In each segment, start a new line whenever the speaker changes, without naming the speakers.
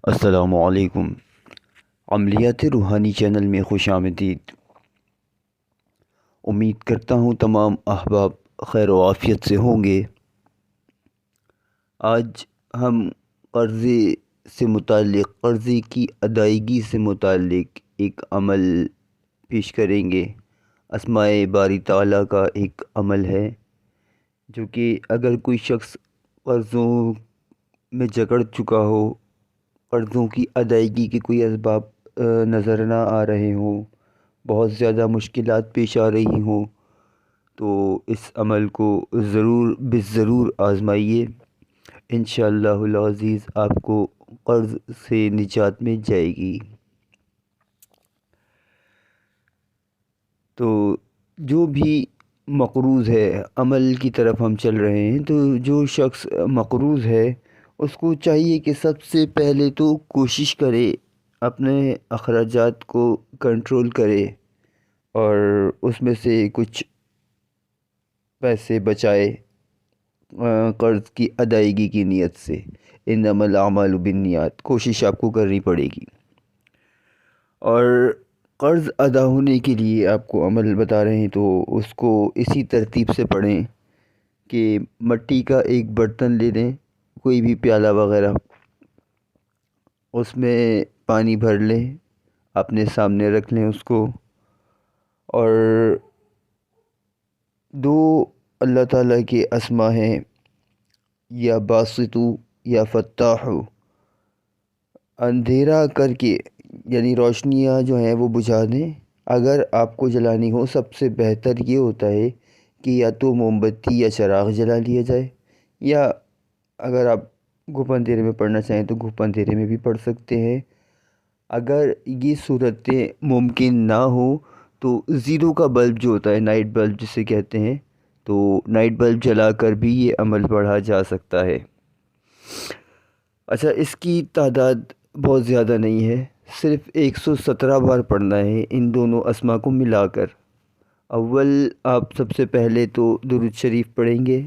السلام علیکم۔ عملیات روحانی چینل میں خوش آمدید۔ امید کرتا ہوں تمام احباب خیر و عافیت سے ہوں گے۔ آج ہم قرضے کی ادائیگی سے متعلق ایک عمل پیش کریں گے۔ اسماء باری تعالیٰ کا ایک عمل ہے جو کہ اگر کوئی شخص قرضوں میں جکڑ چکا ہو، قرضوں کی ادائیگی کے کوئی اسباب نظر نہ آ رہے ہوں، بہت زیادہ مشکلات پیش آ رہی ہوں، تو اس عمل کو ضرور آزمائیے۔ انشاءاللہ العزیز آپ کو قرض سے نجات مل جائے گی۔ تو جو بھی مقروض ہے، عمل کی طرف ہم چل رہے ہیں، تو جو شخص مقروض ہے اس کو چاہیے کہ سب سے پہلے تو کوشش کرے اپنے اخراجات کو کنٹرول کرے اور اس میں سے کچھ پیسے بچائے قرض کی ادائیگی کی نیت سے۔ انما الاعمال بالنیات، کوشش آپ کو کرنی پڑے گی۔ اور قرض ادا ہونے کے لیے آپ کو عمل بتا رہے ہیں تو اس کو اسی ترتیب سے پڑھیں کہ مٹی کا ایک برتن لے لیں، کوئی بھی پیالہ وغیرہ، اس میں پانی بھر لیں، اپنے سامنے رکھ لیں اس کو، اور دو اللہ تعالیٰ کے اسما ہیں، یا باسطو یا فتاح، اندھیرا کر کے یعنی روشنیاں جو ہیں وہ بجھا دیں۔ اگر آپ کو جلانی ہو، سب سے بہتر یہ ہوتا ہے کہ یا تو موم بتی یا چراغ جلا لیا جائے، یا اگر آپ گھپ اندھیرے میں پڑھنا چاہیں تو گھپ اندھیرے میں بھی پڑھ سکتے ہیں۔ اگر یہ صورتیں ممکن نہ ہوں تو زیرو کا بلب جو ہوتا ہے، نائٹ بلب جسے کہتے ہیں، تو نائٹ بلب جلا کر بھی یہ عمل پڑھا جا سکتا ہے۔ اچھا، اس کی تعداد بہت زیادہ نہیں ہے، صرف 117 بار پڑھنا ہے ان دونوں اسما کو ملا کر۔ اول آپ سب سے پہلے تو درود شریف پڑھیں گے،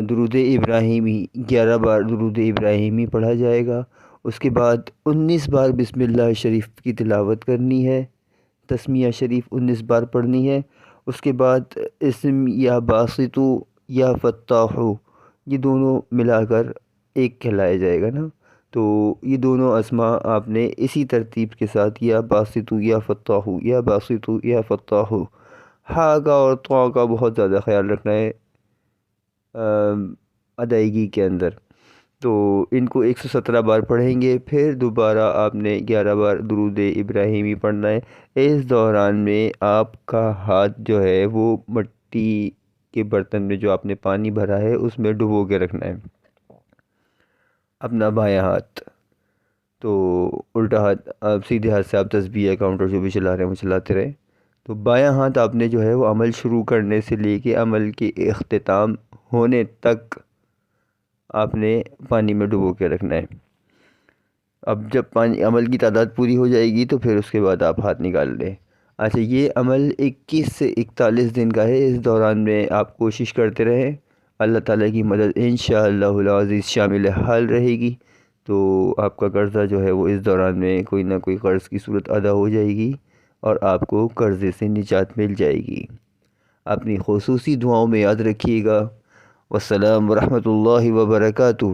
درود ابراہیمی 11 بار درود ابراہیمی پڑھا جائے گا۔ اس کے بعد 19 بار بسم اللہ شریف کی تلاوت کرنی ہے، تسمیہ شریف 19 بار پڑھنی ہے۔ اس کے بعد اسم یا باسطو یا فتاح، یہ دونوں ملا کر ایک کہلایا جائے گا نا، تو یہ دونوں اسما آپ نے اسی ترتیب کے ساتھ یا باسطو یا فتاح، یا باسطو یا فتاح، ہا کا اور طا کا بہت زیادہ خیال رکھنا ہے ادائیگی کے اندر۔ تو ان کو 117 بار پڑھیں گے، پھر دوبارہ آپ نے 11 بار درود ابراہیمی پڑھنا ہے۔ اس دوران میں آپ کا ہاتھ جو ہے وہ مٹی کے برتن میں جو آپ نے پانی بھرا ہے اس میں ڈبو کے رکھنا ہے، اپنا بایاں ہاتھ۔ تو الٹا ہاتھ، سیدھے ہاتھ سے آپ تسبیح یا کاؤنٹر جو بھی چلا رہے ہیں وہ چلاتے رہیں۔ تو بایاں ہاتھ آپ نے جو ہے وہ عمل شروع کرنے سے لے کے عمل کے اختتام ہونے تک آپ نے پانی میں ڈبو کے رکھنا ہے۔ اب جب عمل کی تعداد پوری ہو جائے گی تو پھر اس کے بعد آپ ہاتھ نکال لیں۔ اچھا، یہ عمل 21 سے 41 دن کا ہے۔ اس دوران میں آپ کوشش کرتے رہیں، اللہ تعالیٰ کی مدد انشاءاللہ العزیز شامل حال رہے گی، تو آپ کا قرضہ جو ہے وہ اس دوران میں کوئی نہ کوئی قرض کی صورت ادا ہو جائے گی اور آپ کو قرضے سے نجات مل جائے گی۔ اپنی خصوصی دعاؤں میں یاد رکھیے گا۔ والسلام ورحمۃ اللہ وبرکاتہ۔